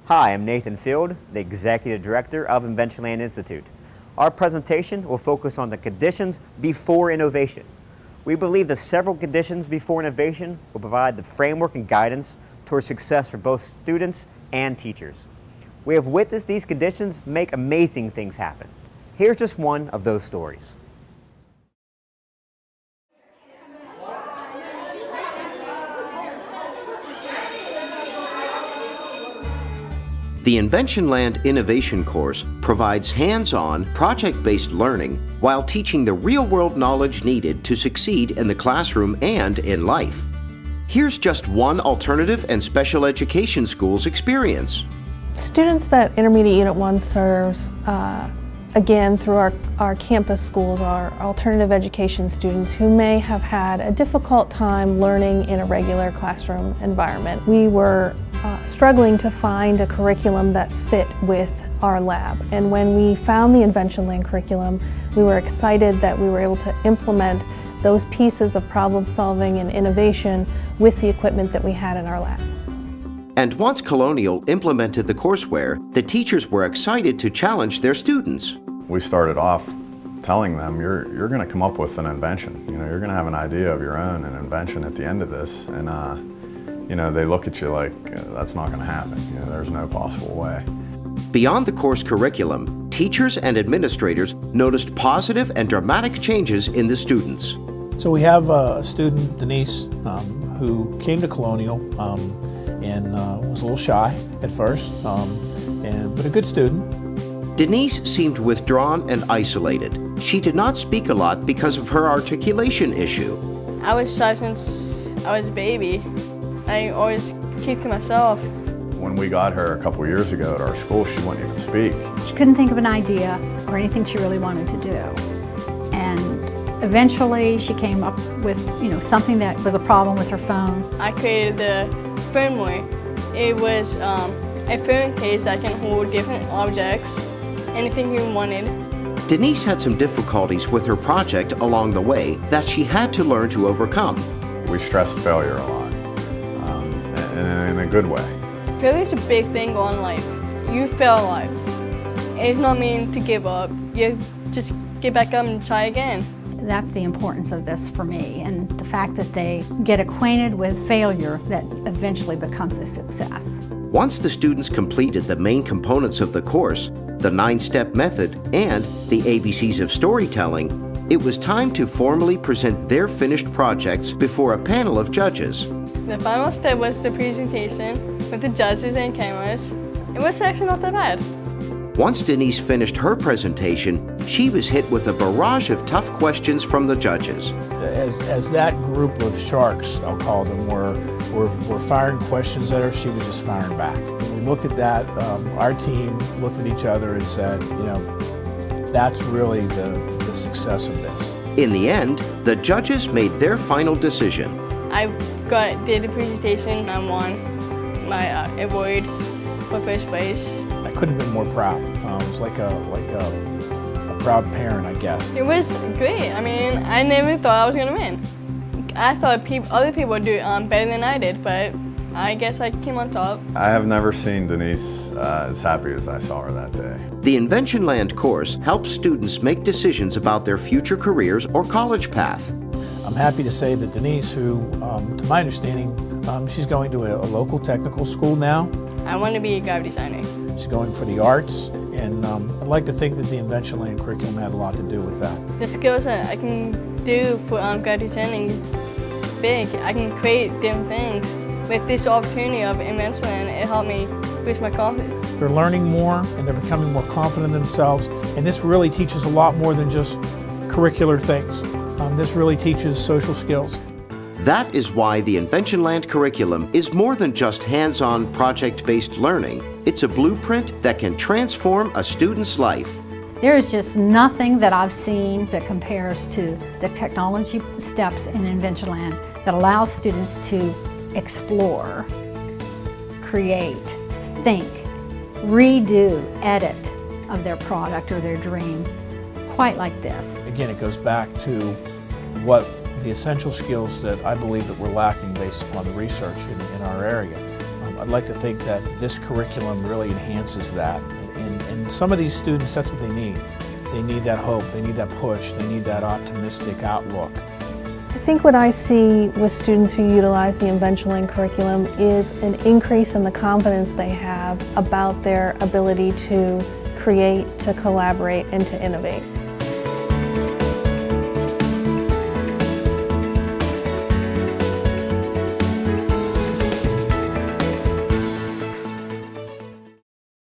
Hi, I'm Nathan Field, the Executive Director of InventionLand Institute. Our presentation will focus on the conditions before innovation. We believe the several conditions before innovation will provide the framework and guidance towards success for both students and teachers. We have witnessed these conditions make amazing things happen. Here's just one of those stories. The InventionLand Innovation course provides hands-on, project-based learning while teaching the real-world knowledge needed to succeed in the classroom and in life. Here's just one alternative and special education school's experience. Students that Intermediate Unit 1 serves, again through our campus schools, are alternative education students who may have had a difficult time learning in a regular classroom environment. We were struggling to find a curriculum that fit with our lab, and when we found the InventionLand curriculum, we were excited that we were able to implement those pieces of problem solving and innovation with the equipment that we had in our lab. And once Colonial implemented the courseware, the teachers were excited to challenge their students. We started off telling them, you're going to come up with an invention. You're going to have an idea of your own, an invention at the end of this. And they look at you like, that's not going to happen. There's no possible way. Beyond the course curriculum, teachers and administrators noticed positive and dramatic changes in the students. So we have a student, Denise, who came to Colonial and was a little shy at first, but a good student. Denise seemed withdrawn and isolated. She did not speak a lot because of her articulation issue. I was shy since I was a baby. I always keep to myself. When we got her a couple years ago at our school, she wouldn't even speak. She couldn't think of an idea or anything she really wanted to do. And eventually she came up with, something that was a problem with her phone. I created the Phoneway. It was a phone case that can hold different objects, anything you wanted. Denise had some difficulties with her project along the way that she had to learn to overcome. We stressed failure a lot, in a good way. Failure is a big thing in life. You fail in life. It's not mean to give up. You just get back up and try again. That's the importance of this for me, and the fact that they get acquainted with failure that eventually becomes a success. Once the students completed the main components of the course, the 9-step method, and the ABCs of storytelling, it was time to formally present their finished projects before a panel of judges. The final step was the presentation with the judges and cameras. It was actually not that bad. Once Denise finished her presentation, she was hit with a barrage of tough questions from the judges. As that group of sharks, I'll call them, were firing questions at her, she was just firing back. When we looked at that, our team looked at each other and said, that's really the success of this. In the end, the judges made their final decision. I did the presentation. I won my award for first place. I couldn't have been more proud. It was like a proud parent, I guess. It was great. I never thought I was going to win. I thought other people would do better than I did, but I guess I came on top. I have never seen Denise as happy as I saw her that day. The InventionLand course helps students make decisions about their future careers or college path. I'm happy to say that Denise, who, to my understanding, she's going to a local technical school now. I want to be a graphic designer. She's going for the arts, and I'd like to think that the InventionLand curriculum had a lot to do with that. The skills that I can do for graphic designing is big. I can create different things. With this opportunity of InventionLand, it helped me boost my confidence. They're learning more, and they're becoming more confident in themselves, and this really teaches a lot more than just curricular things. This really teaches social skills. That is why the InventionLand curriculum is more than just hands-on project-based learning. It's a blueprint that can transform a student's life. There is just nothing that I've seen that compares to the technology steps in InventionLand that allows students to explore, create, think, redo, edit of their product or their dream, quite like this. Again, it goes back to what the essential skills that I believe that we're lacking based upon the research in our area. I'd like to think that this curriculum really enhances that. And some of these students, that's what they need. They need that hope, they need that push, they need that optimistic outlook. I think what I see with students who utilize the Inventureland curriculum is an increase in the confidence they have about their ability to create, to collaborate, and to innovate.